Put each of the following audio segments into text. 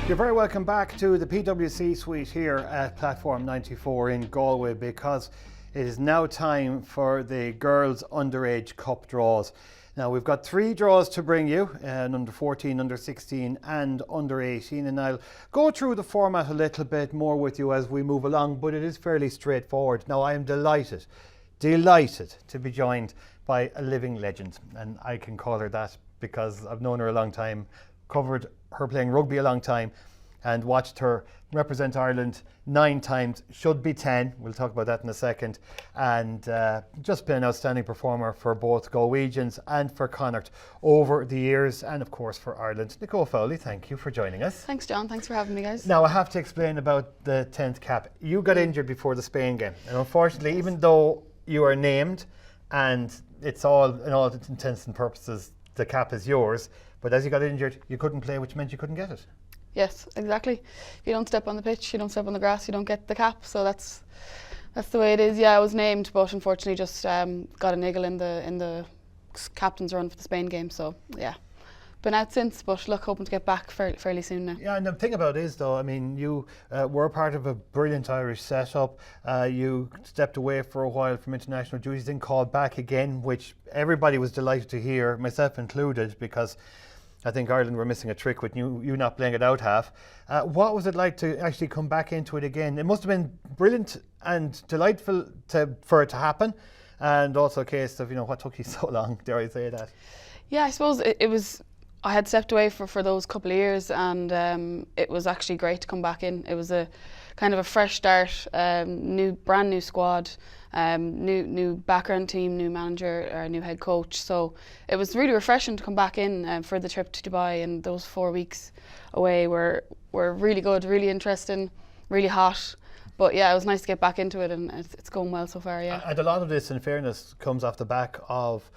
You're very welcome back to the PwC suite here at Platform 94 in Galway, because it is now time for the Girls Underage Cup draws. Now we've got 3 draws to bring you, under 14, under 16 and under 18, and I'll go through the format a little bit more with you as we move along, but it is fairly straightforward. Now I am delighted to be joined by a living legend, and I can call her that because I've known her a long time, covered her playing rugby a long time and watched her represent Ireland 9 times, should be 10, we'll talk about that in a second, and just been an outstanding performer for both Galwegians and for Connacht over the years, and of course for Ireland. Nicole Fowley, thank you for joining us. Thanks, John, thanks for having me, guys. Now I have to explain about the 10th cap. You got injured before the Spain game, and unfortunately, even though you are named and it's all, in all intents and purposes, the cap is yours, but as you got injured, you couldn't play, which meant you couldn't get it. Yes, exactly. If you don't step on the pitch, you don't step on the grass, you don't get the cap. So that's the way it is. Yeah, I was named, but unfortunately just got a niggle in the captain's run for the Spain game. So yeah, been out since, but look, hoping to get back fairly soon now. Yeah, and the thing about it is, though, I mean, you were part of a brilliant Irish setup. You stepped away for a while from international duties, then called back again, which everybody was delighted to hear, myself included, because I think Ireland were missing a trick with you not playing it out half. What was it like to actually come back into it again? It must have been brilliant and delightful for it to happen, and also a case of, what took you so long, dare I say that? Yeah, I suppose it was, I had stepped away for those couple of years, and it was actually great to come back in. It was a kind of a fresh start, brand new squad, new background team, new manager, new head coach. So it was really refreshing to come back in for the trip to Dubai, and those 4 weeks away were really good, really interesting, really hot. But yeah, it was nice to get back into it, and it's going well so far, yeah. And a lot of this, in fairness, comes off the back of,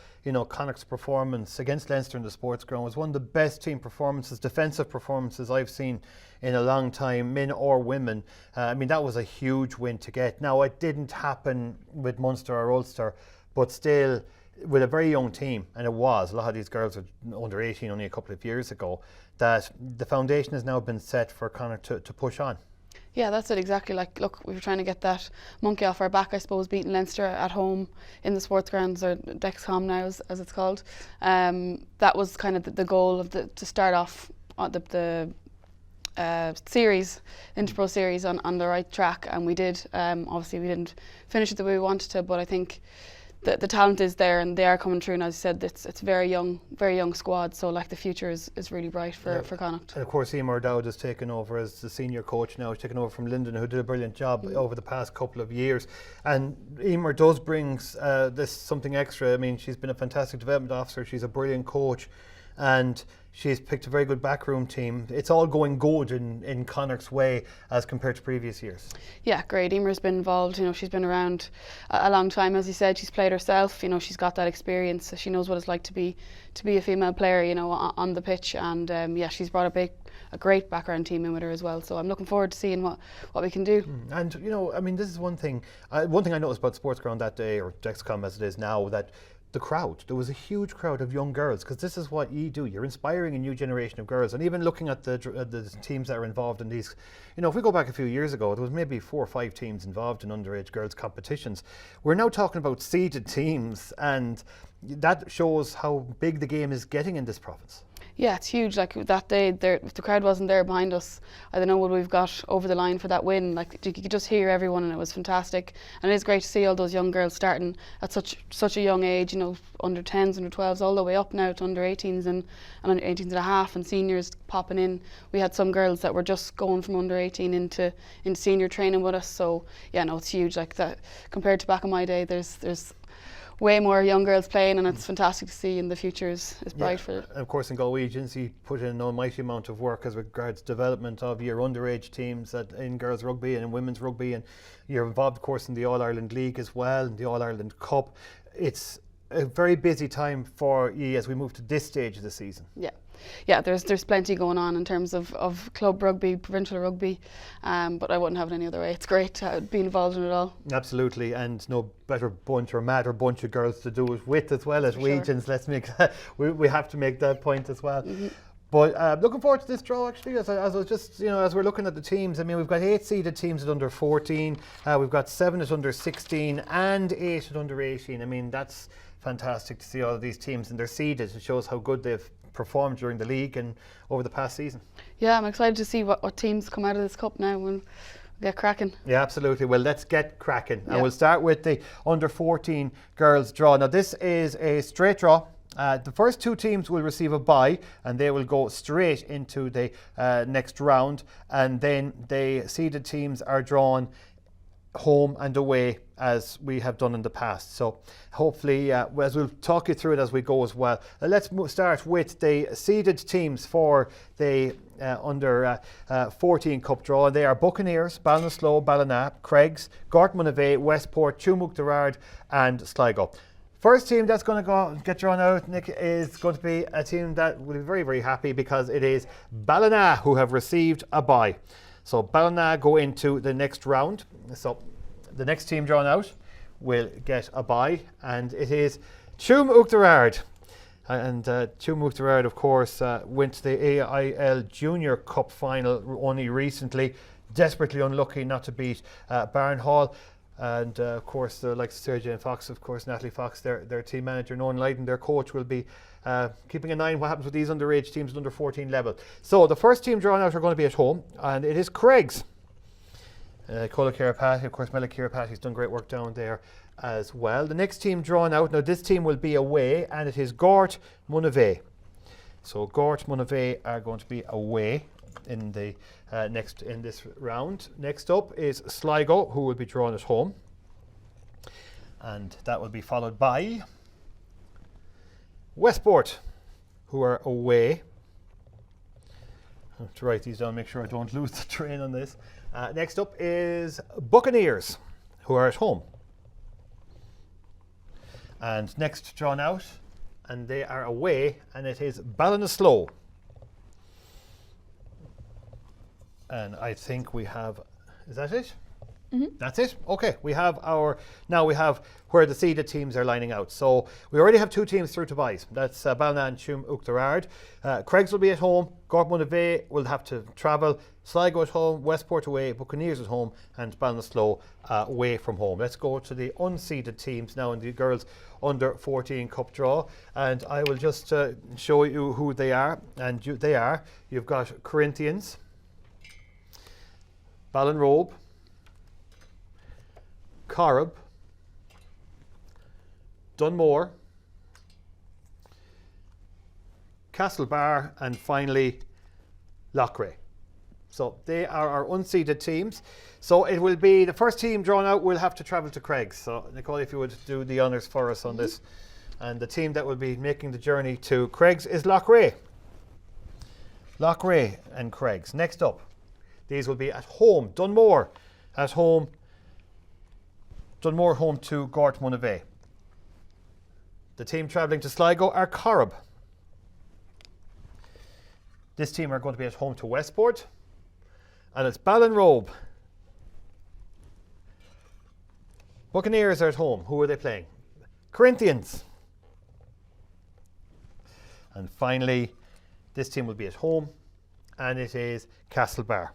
Connacht's performance against Leinster in the sports ground. It was one of the best team performances, defensive performances I've seen in a long time, men or women. I mean, that was a huge win to get. Now, it didn't happen with Munster or Ulster, but still, with a very young team, and it was, a lot of these girls are under 18 only a couple of years ago, that the foundation has now been set for Connacht to push on. Yeah, that's it, exactly. Like, look, we were trying to get that monkey off our back, I suppose, beating Leinster at home in the sports grounds, or Dexcom now as it's called. That was kind of the goal of to start off the series, Interpro series, on the right track, and we did. Obviously we didn't finish it the way we wanted to, but I think the talent is there, and they are coming through. And as I said, it's very young squad. So like, the future is really bright for Connacht. And of course, Emer Dowd has taken over as the senior coach now. He's taken over from Lyndon, who did a brilliant job over the past couple of years. And Emer does brings this something extra. I mean, she's been a fantastic development officer. She's a brilliant coach, and she's picked a very good backroom team. It's all going good in Connacht's way as compared to previous years. Yeah, great. Emer's been involved. She's been around a long time, as you said. She's played herself. She's got that experience. So she knows what it's like to be a female player, on the pitch. And she's brought a great background team in with her as well. So I'm looking forward to seeing what we can do. And I mean, this is one thing. One thing I noticed about Sports Ground that day, or Dexcom as it is now, that the crowd, there was a huge crowd of young girls, because this is what you do. You're inspiring a new generation of girls. And even looking at the teams that are involved in these, if we go back a few years ago, there was maybe 4 or 5 teams involved in underage girls competitions. We're now talking about seeded teams, and that shows how big the game is getting in this province. Yeah, it's huge. Like, that day, if the crowd wasn't there behind us, I don't know what we've got over the line for that win. Like, you could just hear everyone, and it was fantastic. And it is great to see all those young girls starting at such a young age. Under 10s, under 12s, all the way up now to under 18s and under 18s and a half, and seniors popping in. We had some girls that were just going from under 18 into senior training with us. So yeah, no, it's huge. Like, that compared to back in my day, there's way more young girls playing, and it's fantastic to see, and the future is bright for it. And of course, in Galwegians, you put in an almighty amount of work as regards development of your underage teams in girls rugby and in women's rugby, and you're involved, of course, in the All-Ireland League as well, and the All-Ireland Cup. It's a very busy time for you as we move to this stage of the season. Yeah, there's plenty going on in terms of club rugby, provincial rugby, but I wouldn't have it any other way. It's great to be involved in it all. Absolutely, and no better bunch or madder bunch of girls to do it with as well as regions. Let's make that, we have to make that point as well. But looking forward to this draw, actually, as I was just, as we're looking at the teams. I mean, we've got 8 seeded teams at under 14, we've got 7 at under 16 and 8 at under 18. I mean, that's fantastic to see all of these teams, and they're seeded. It shows how good they've performed during the league and over the past season. Yeah, I'm excited to see what teams come out of this cup now and get cracking. Yeah, absolutely. Well, let's get cracking. And we'll start with the under 14 girls draw. Now, this is a straight draw. The first 2 teams will receive a bye, and they will go straight into the next round. And then the seeded teams are drawn home and away, as we have done in the past. So hopefully, as we'll talk you through it as we go as well. Let's start with the seeded teams for the under 14 cup draw. They are Buccaneers, Ballinasloe, Ballina, Craigs, Gortmunavay, Westport, Tumuk Derard and Sligo. First team that's going to get drawn out, Nick, is going to be a team that will be very, very happy, because it is Ballina who have received a bye. So Ballina go into the next round. So the next team drawn out will get a bye, and it is Tumuk Derard. And Tumuk Derard, of course, went to the AIL Junior Cup final only recently. Desperately unlucky not to beat Barnhall. And of course, like Sarah Jane Fox, of course, Natalie Fox, their team manager, Nolan Lydon, their coach, will be keeping an eye on what happens with these underage teams at under 14 level. So the first team drawn out are going to be at home, and it is Craigs. Cola Kiripati, of course, Mela Kiripati's done great work down there as well. The next team drawn out, now this team will be away, and it is Gortmunavay. So Gortmunavay are going to be away in the in this round. Next up is Sligo, who will be drawn at home, and that will be followed by Westport, who are away. I have to write these down, make sure I don't lose the train on this. Next up is Buccaneers, who are at home, and next drawn out, and they are away, and it is Ballinasloe. And I think we have, is that it? Mm-hmm. That's it? Okay, we have where the seeded teams are lining out. So we already have 2 teams through to byes. That's Ballina and Tumuk Derard. Craigs will be at home, Gortmunavay will have to travel, Sligo at home, Westport away, Buccaneers at home, and Ballinasloe away from home. Let's go to the unseeded teams now in the girls under 14 cup draw, and I will just show you who they are. And you've got Corinthians, Ballinrobe, Corrib, Dunmore, Castlebar, and finally Loughrea. So they are our unseeded teams. So it will be the first team drawn out will have to travel to Craigs. So Nicole, if you would do the honours for us on this. And the team that will be making the journey to Craigs is Loughrea. Loughrea and Craigs. Next up, these will be at home. Dunmore at home. Dunmore home to Gortmunavay. The team travelling to Sligo are Corrib. This team are going to be at home to Westport. And it's Ballinrobe. Buccaneers are at home. Who are they playing? Corinthians. And finally, this team will be at home, and it is Castlebar.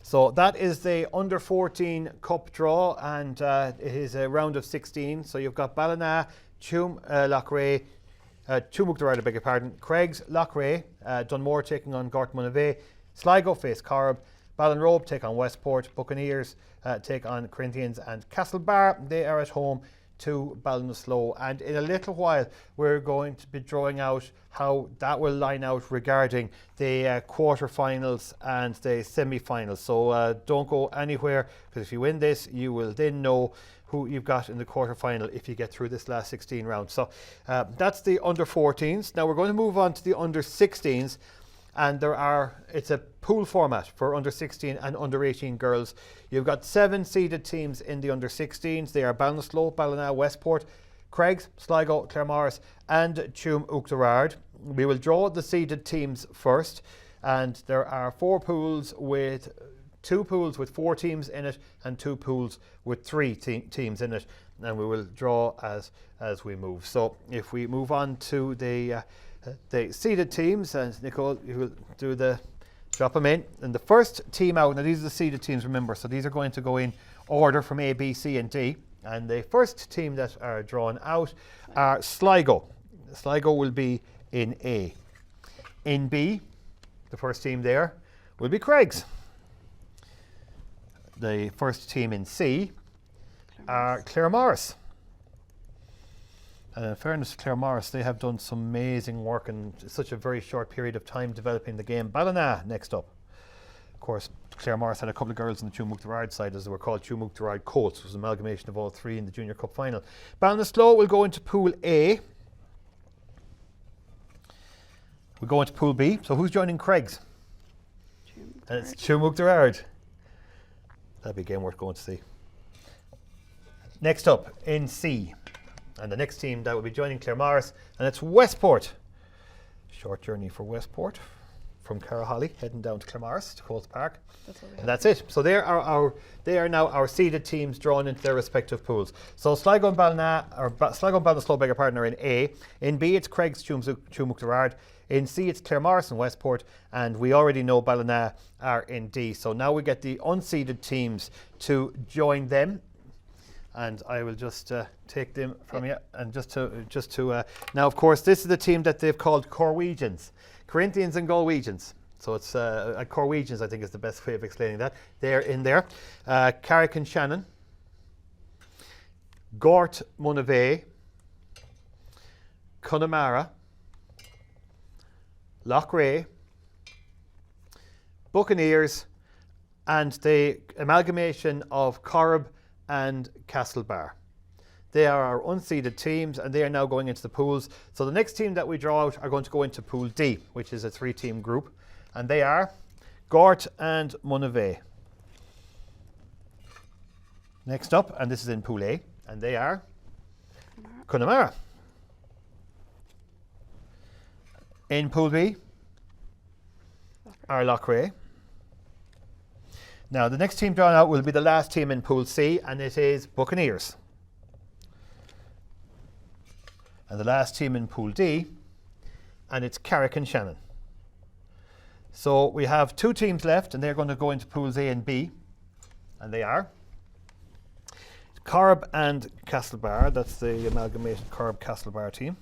So that is the under 14 cup draw, and it is a round of 16. So you've got Ballina, Loughrea, Tumuk Derard, I beg your pardon, Craigs, Loughrea, Dunmore taking on Gortmunavay, Sligo face Corrib, Ballinrobe take on Westport, Buccaneers take on Corinthians, and Castlebar, they are at home to Ballinasloe. And in a little while we're going to be drawing out how that will line out regarding the quarterfinals and the semi-finals. So don't go anywhere, because if you win this you will then know who you've got in the quarterfinal if you get through this last 16 rounds. So that's the under 14s. Now we're going to move on to the under 16s, and it's a pool format for under 16 and under 18 girls. You've got 7 seeded teams in the under 16s. They are Ballinasloe, Ballina, Westport, Craigs, Sligo, Claremorris and Tumuk Derard. We will draw the seeded teams first, and there are 4 pools with 2 pools with 4 teams in it and 2 pools with 3 teams in it, and we will draw as we move. So if we move on to the the seeded teams, and Nicole, you will do the drop them in. And the first team out, now these are the seeded teams, remember, so these are going to go in order from A, B, C and D. And the first team that are drawn out are Sligo. Sligo will be in A. In B, the first team there will be Craig's. The first team in C are Claremorris. And in fairness to Claremorris, they have done some amazing work in such a very short period of time developing the game. Ballina next up. Of course, Claremorris had a couple of girls on the Tumuk side, as they were called, Tumuk Colts. It was an amalgamation of all three in the Junior Cup final. Ballinasloe will go into Pool A. We go into Pool B. So who's joining Craig's? And it's Tumuk. That'd be a game worth going to see. Next up, in C. And the next team that will be joining Claremorris, and it's Westport. Short journey for Westport from Caraholly, heading down to Claremorris to Colts Park. And that's it. So they are now our seeded teams drawn into their respective pools. So Sligo and Ballinasloe, beg your pardon, are in A. In B, it's Craig's Tumuk. In C, it's Claremorris and Westport, and we already know Ballina are in D. So now we get the unseeded teams to join them. And I will just take them from you, and just to now, of course, this is the team that they've called Corwegians, Corinthians and Galwegians. So it's Corwegians, I think, is the best way of explaining that. They're in there. Carrick and Shannon, Gort Monavea, Connemara, Loughrea, Buccaneers, and the amalgamation of Corrib and Castlebar. They are our unseeded teams, and they are now going into the pools. So the next team that we draw out are going to go into Pool D, which is a 3-team group, and they are Gort and Monavea. Next up, and this is in Pool A, and they are Connemara. In Pool B are Loughrea. Now, the next team drawn out will be the last team in Pool C, and it is Buccaneers. And the last team in Pool D, and it's Carrick and Shannon. So we have 2 teams left, and they're going to go into Pools A and B, and they are Corrib and Castlebar. That's the amalgamation Corrib-Castlebar team.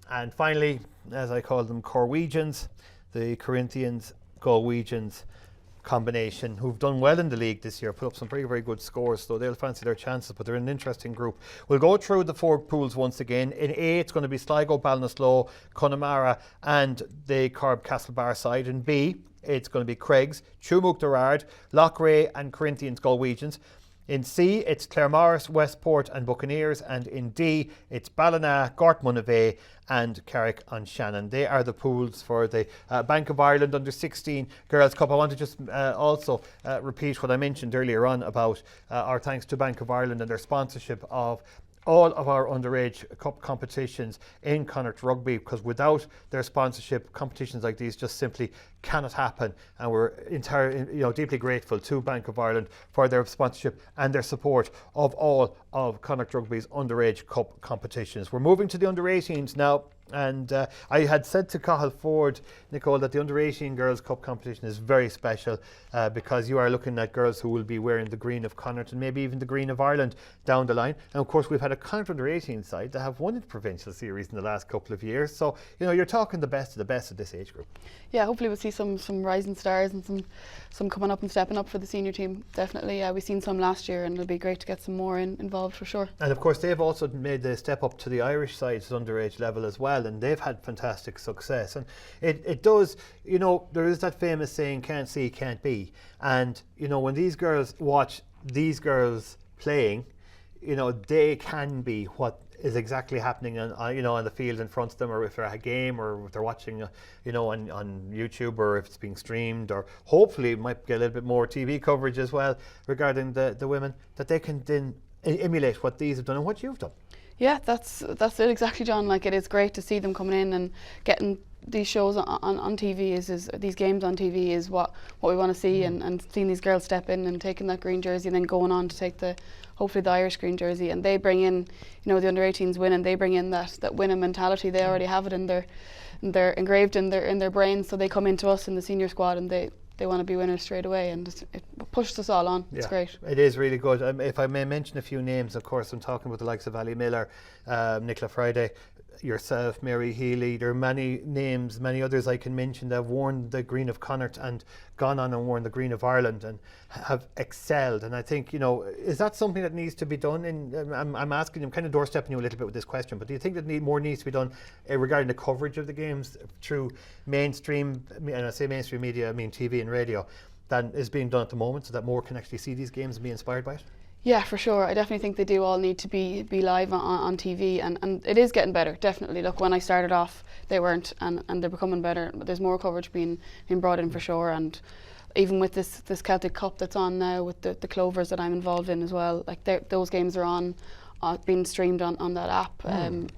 And finally, as I call them, Corwegians, the Corinthians, Galwegians combination, who've done well in the league this year, put up some very, very good scores, so they'll fancy their chances, but they're an interesting group. We'll go through the 4 pools once again. In A, it's going to be Sligo, Ballinasloe, Connemara and the Corrib-Castlebar side. In B, it's going to be Craig's, Tumuk, Loughrea and Corinthians, Galwegians. In C, it's Claremorris, Westport and Buccaneers, and in D, it's Ballina, Gort Monavea and Carrick on Shannon. They are the pools for the Bank of Ireland Under-16 Girls' Cup. I want to just also repeat what I mentioned earlier on about our thanks to Bank of Ireland and their sponsorship of all of our underage cup competitions in Connacht Rugby, because without their sponsorship, competitions like these just simply cannot happen, and we're deeply grateful to Bank of Ireland for their sponsorship and their support of all of Connacht Rugby's underage cup competitions. We're moving to the under-18s now, and I had said to Cathal Ford, Nicole, that the under-18 Girls' Cup competition is very special because you are looking at girls who will be wearing the green of Connacht and maybe even the green of Ireland down the line. And of course, we've had a Connacht under-18 side that have won the provincial series in the last couple of years. So, you're talking the best of this age group. Yeah, hopefully we'll see some rising stars and some coming up and stepping up for the senior team. Definitely, we've seen some last year, and it'll be great to get some more involved for sure. And of course, they've also made the step up to the Irish side's underage level as well, and they've had fantastic success. And it does, there is that famous saying, can't see, can't be. And, when these girls watch these girls playing, they can be what is exactly happening on the field in front of them, or if they're at a game, or if they're watching on YouTube, or if it's being streamed, or hopefully might get a little bit more TV coverage as well regarding the women, that they can then emulate what these have done and what you've done. Yeah, that's it exactly, John. Like, it is great to see them coming in and getting these shows on TV is these games on TV is what we want to see, and seeing these girls step in and taking that green jersey and then going on to take hopefully the Irish green jersey, and they bring in, you know, the under-18s win, and they bring in that winning mentality. They already have it in their engraved in their brains, so they come into us in the senior squad and they want to be winners straight away, and it pushes us all on. It's great. It is really good. If I may mention a few names, of course, I'm talking about the likes of Ali Miller, Nicola Friday, yourself, Mary Healy. There are many names, many others I can mention that have worn the green of Connacht and gone on and worn the green of Ireland and have excelled. And I think, you know, is that something that needs to be done? I'm asking, I'm kind of doorstepping you a little bit with this question, but do you think that more needs to be done regarding the coverage of the games through mainstream, and I say mainstream media, I mean TV and radio, than is being done at the moment, so that more can actually see these games and be inspired by it? Yeah, for sure. I definitely think they do all need to be live on TV, and it is getting better, definitely. Look, when I started off, they weren't, and they're becoming better. There's more coverage being brought in for sure, and even with this Celtic Cup that's on now, with the Clovers that I'm involved in as well, like those games are on. Being streamed on that app.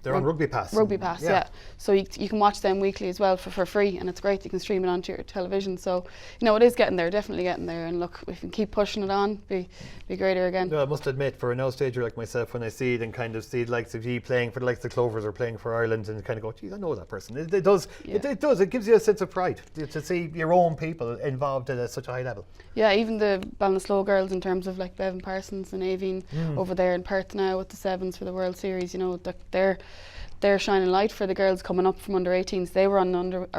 They're on Rugby Pass. Rugby Pass, yeah. So you can watch them weekly as well for free, and it's great. You can stream it onto your television. So, you know, it is getting there, definitely getting there. And look, if we can keep pushing it on, be greater again. No, I must admit, for a now stager like myself, when I see it and kind of see the likes of you playing for the likes of the Clovers or playing for Ireland, and kind of go, geez, I know that person. It does. Yeah. It does. It gives you a sense of pride to see your own people involved at such a high level. Yeah, even the Ballinasloe girls, in terms of like Bevan Parsons and Aveen over there in Perth now with the sevens for the World Series, you know, they're shining light for the girls coming up from under-18s. They were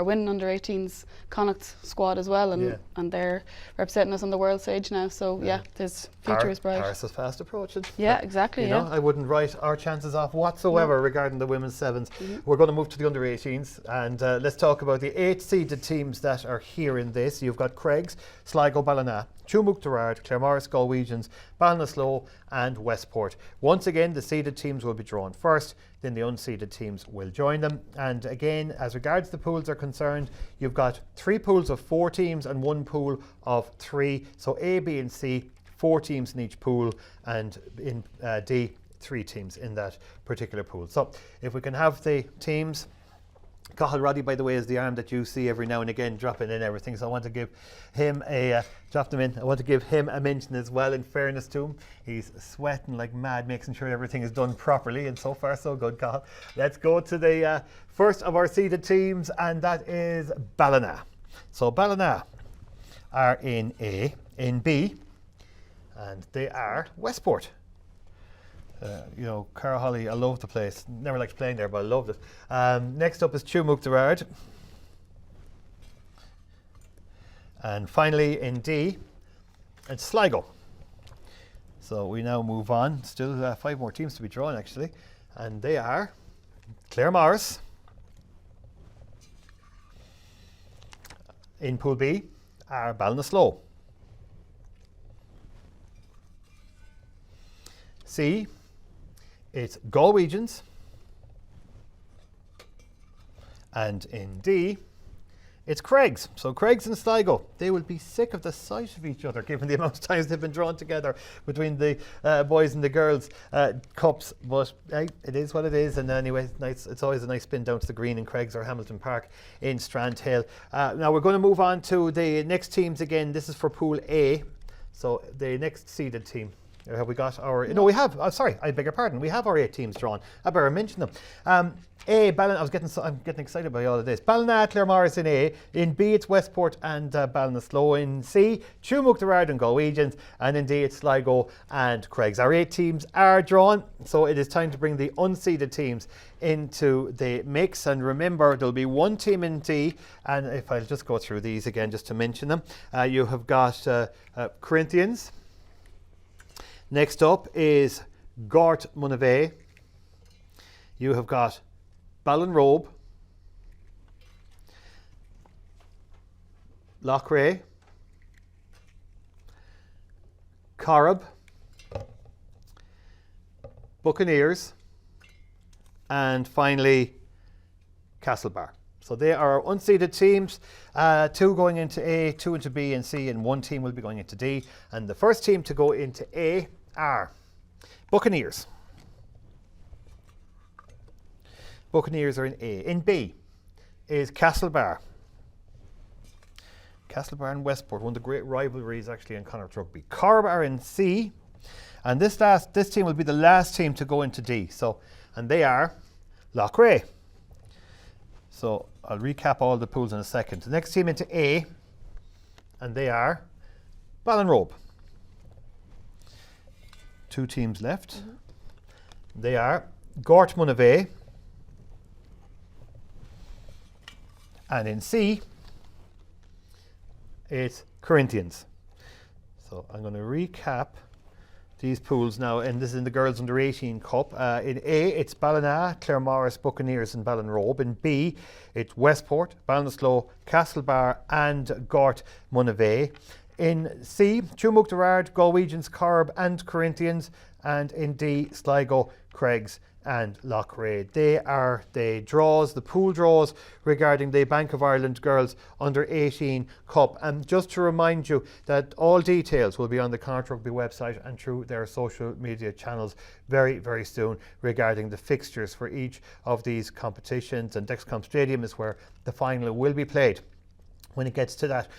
winning under-18s Connacht squad as well, and they're representing us on the world stage now. So there's future is bright. Paris is fast approaching. Yeah, exactly. You know, I wouldn't write our chances off whatsoever regarding the women's sevens. We're going to move to the under-18s, and let's talk about the 8 seeded teams that are here in this. You've got Craigs, Sligo, Ballina, Tumuk Derard, Claremorris, Galwegians, Ballinasloe and Westport. Once again, the seeded teams will be drawn first, then the unseeded teams will join them. And again, as regards the pools are concerned, you've got 3 pools of 4 teams and 1 pool of 3. So A, B and C, 4 teams in each pool, and in D, 3 teams in that particular pool. So if we can have the teams. Cathal Roddy, by the way, is the arm that you see every now and again dropping in everything. So I want to give him I want to give him a mention as well, in fairness to him. He's sweating like mad, making sure everything is done properly, and so far so good, Cathal. Let's go to the first of our seeded teams, and that is Ballina. So Ballina are in A, in B, and they are Westport. You know, Cara Holly, I love the place. Never liked playing there, but I loved it. Next up is Tumuk Derard. And finally in D, it's Sligo. So we now move on. Still 5 more teams to be drawn, actually. And they are Claremorris. In Pool B are Ballinasloe. C, it's Galwegians, and in D, it's Craigs. So Craigs and Sligo, they will be sick of the sight of each other, given the amount of times they've been drawn together between the boys and the girls cups. But hey, it is what it is. And anyway, it's always a nice spin down to the green in Craigs or Hamilton Park in Strandhill. Now we're going to move on to the next teams again. This is for Pool A. So the next seeded team. Have we got our? No, we have. Sorry, I beg your pardon. We have our 8 teams drawn. I better mention them. A, Ballina. I'm getting excited by all of this. Ballina, Claremorris in A. In B, it's Westport and Ballinasloe. In C, Tumuk Derard and Galwegians. And in D, it's Sligo and Craigs. Our 8 teams are drawn, so it is time to bring the unseeded teams into the mix. And remember, there'll be 1 team in D. And if I'll just go through these again, just to mention them, you have got Corinthians. Next up is Gort Monivea. You have got Ballinrobe, Loughrea, Corrib, Buccaneers, and finally Castlebar. So they are unseeded teams, 2 going into A, 2 into B and C, and 1 team will be going into D. And the first team to go into A are Buccaneers, Buccaneers are in A. In B is Castlebar. Castlebar and Westport, one of the great rivalries actually in Connacht Rugby. Corb are in C, and this team will be the last team to go into D. So, and they are Loughrea. So I'll recap all the pools in a second. The next team into A, and they are Ballinrobe. 2 teams left. They are Gort Monivea. And in C, it's Corinthians. So I'm going to recap these pools now, and this is in the Girls Under 18 Cup. In A, it's Ballina, Claremorris, Buccaneers and Ballinrobe. In B, it's Westport, Ballinasloe, Castlebar and Gort Monivea. In C, Tumuk Derard, Galwegians, Corb and Corinthians. And in D, Sligo, Craigs and Loughrea. They are the draws, the pool draws regarding the Bank of Ireland Girls Under 18 Cup. And just to remind you that all details will be on the Connacht Rugby website and through their social media channels very, very soon regarding the fixtures for each of these competitions. And Dexcom Stadium is where the final will be played when it gets to that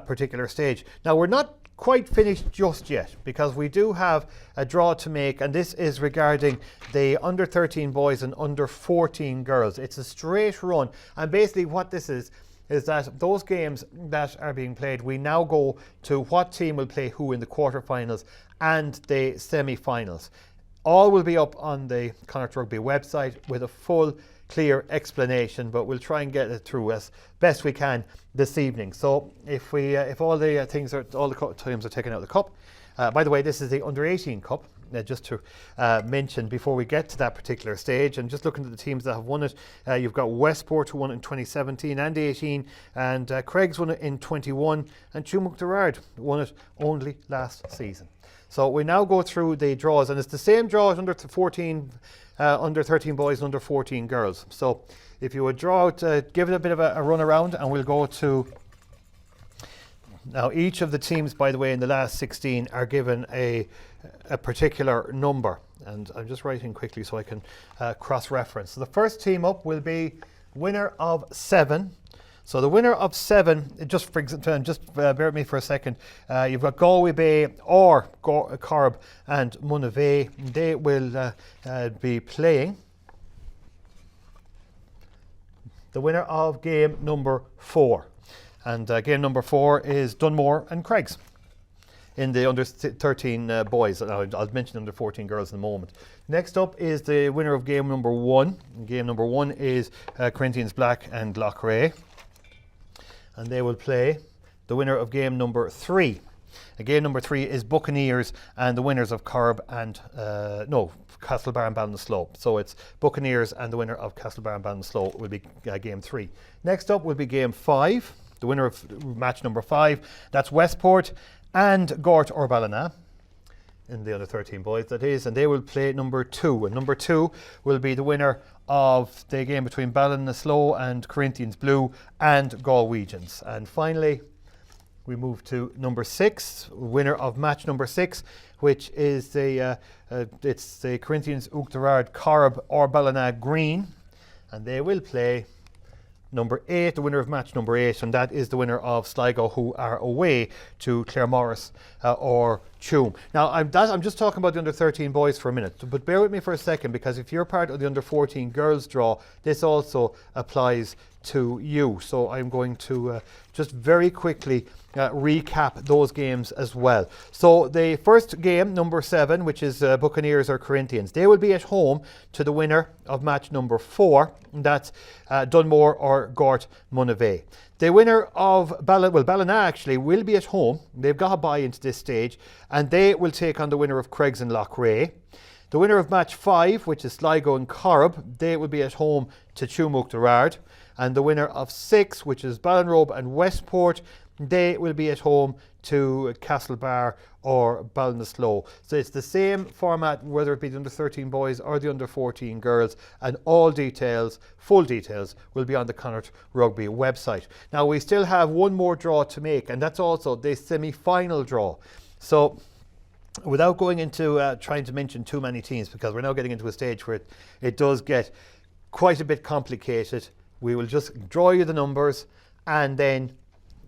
particular stage. Now, we're not quite finished just yet, because we do have a draw to make, and this is regarding the under 13 boys and under 14 girls. It's a straight run, and basically what this is that those games that are being played, we now go to what team will play who in the quarterfinals and the semi-finals. All will be up on the Connacht Rugby website with a full clear explanation, but we'll try and get it through as best we can this evening. So if all the teams are taken out of the cup, by the way, this is the Under 18 Cup, just to mention before we get to that particular stage. And just looking at the teams that have won it, you've got Westport, who won it in 2017 and 18, and Craigs won it in 21, and Tumuk Derard won it only last season. So we now go through the draws, and it's the same draw as under 13 boys and under 14 girls. So if you would draw out, give it a bit of a run around, and we'll go to... Now, each of the teams, by the way, in the last 16 are given a particular number. And I'm just writing quickly so I can cross-reference. So the first team up will be winner of 7. So the winner of 7, just bear with me for a second. You've got Galway Bay or Corb and Monivea. They will be playing the winner of game number 4. And game number 4 is Dunmore and Craigs in the under 13 boys. I'll mention under 14 girls in a moment. Next up is the winner of game number 1. Game number 1 is Corinthians Black and Loughrea. And they will play the winner of game number 3. Game number 3 is Buccaneers and the winners of Corb and Castlebar and Ballinasloe. So it's Buccaneers and the winner of Castlebar and Ballinasloe will be game 3. Next up will be game 5. The winner of match number 5. That's Westport and Gort or Ballina in the under 13 boys, that is, and they will play number 2. And number 2 will be the winner of the game between Ballinasloe and Corinthians Blue and Galwegians. And finally, we move to number 6, winner of match number 6, which is it's the Corinthians Derard Corb or Ballina Green, and they will play number 8, the winner of match number 8, and that is the winner of Sligo, who are away to Claremorris or Tuam. Now, I'm just talking about the under 13 boys for a minute, but bear with me for a second, because if you're part of the under 14 girls draw, this also applies to you. So I'm going to just very quickly recap those games as well. So the first game, number 7, which is Buccaneers or Corinthians, they will be at home to the winner of match number 4, and that's Dunmore or Gort Monivea. The winner of Ballina actually will be at home. They've got a bye into this stage, and they will take on the winner of Craigs and Loughrea. The winner of match 5, which is Sligo and Corb, they will be at home to Tumuk Derard. And the winner of 6, which is Ballinrobe and Westport, they will be at home to Castlebar or Ballinasloe. So it's the same format, whether it be the under 13 boys or the under 14 girls, and all details, full details, will be on the Connacht Rugby website. Now, we still have one more draw to make, and that's also the semi-final draw. So without going into trying to mention too many teams, because we're now getting into a stage where it does get quite a bit complicated. We will just draw you the numbers, and then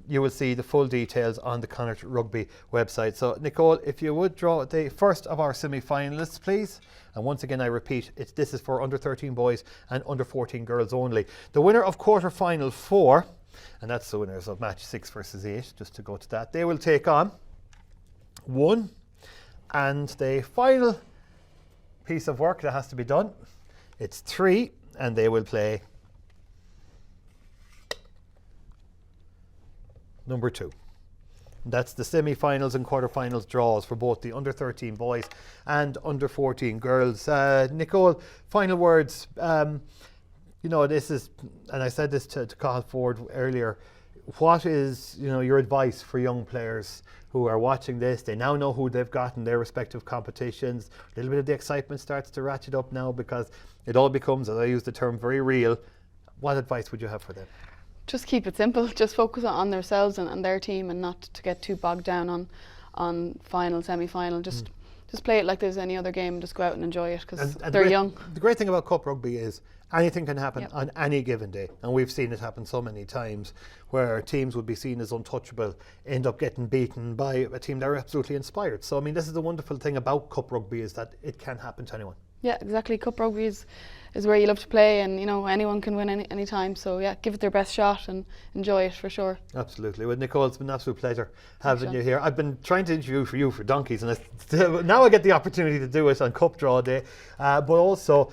you will see the full details on the Connacht Rugby website. So Nicole, if you would draw the first of our semi-finalists, please. And once again, I repeat, this is for under 13 boys and under 14 girls only. The winner of quarter-final 4, and that's the winners of match 6 versus 8, just to go to that, they will take on 1. And the final piece of work that has to be done, it's 3, and they will play number 2. That's the semi-finals and quarter-finals draws for both the under 13 boys and under 14 girls. Nicole, final words. This is, and I said this to Cathal Ford earlier, what is your advice for young players who are watching this? They now know who they've got in their respective competitions. A little bit of the excitement starts to ratchet up now because it all becomes, as I use the term, very real. What advice would you have for them? Just keep it simple. Just focus on themselves and their team, and not to get too bogged down on final, semi-final. Just play it like there's any other game. Just go out and enjoy it, because they're young. The great thing about Cup Rugby is anything can happen on any given day, and we've seen it happen so many times where teams would be seen as untouchable end up getting beaten by a team that are absolutely inspired. So I mean, this is the wonderful thing about Cup Rugby, is that it can happen to anyone. Yeah, exactly. Cup Rugby is where you love to play, and anyone can win any time. So yeah, give it their best shot and enjoy it for sure. Absolutely. Well, Nicole, it's been an absolute pleasure having you here. I've been trying to interview for you for donkeys, and now I get the opportunity to do it on Cup Draw Day. But also,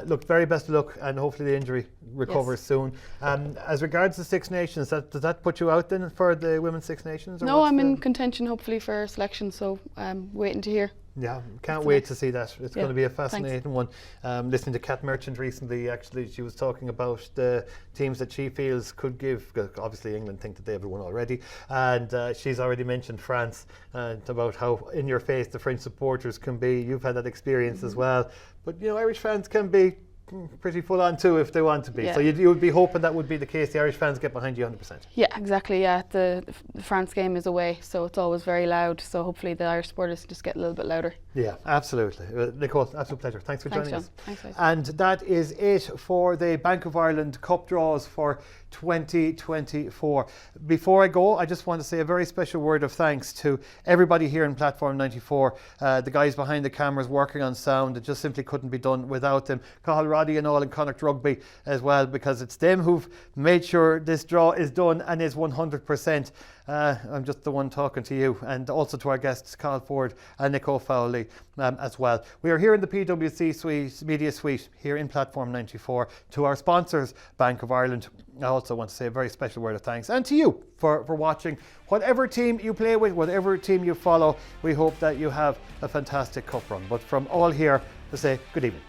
look, very best of luck, and hopefully the injury recovers soon. As regards the Six Nations, does that put you out then for the Women's Six Nations? No, I'm in contention hopefully for selection, so I'm waiting to hear. Yeah, can't wait to see that. It's going to be a fascinating one. Listening to Kat Merchant recently, actually, she was talking about the teams that she feels could give, obviously England think that they have won already, and she's already mentioned France, and about how in your face the French supporters can be. You've had that experience as well, but Irish fans can be pretty full on too if they want to be. So you would be hoping that would be the case. The Irish fans get behind you 100%. Yeah, exactly. Yeah, the France game is away, so it's always very loud. So hopefully the Irish supporters just get a little bit louder. Yeah, absolutely. Nicole, absolute pleasure. Thanks for joining us. Thanks, guys. And that is it for the Bank of Ireland Cup draws for 2024. Before I go, I just want to say a very special word of thanks to everybody here in Platform 94, the guys behind the cameras working on sound. It just simply couldn't be done without them. Cathal, Roddy and all in Connacht Rugby as well, because it's them who've made sure this draw is done and is 100%. I'm just the one talking to you, and also to our guests Cathal Ford and Nicole Fowley as well. We are here in the PwC Media Suite here in Platform 94. To our sponsors, Bank of Ireland, I also want to say a very special word of thanks, and to you for watching. Whatever team you play with, whatever team you follow, we hope that you have a fantastic cup run. But from all here to say good evening.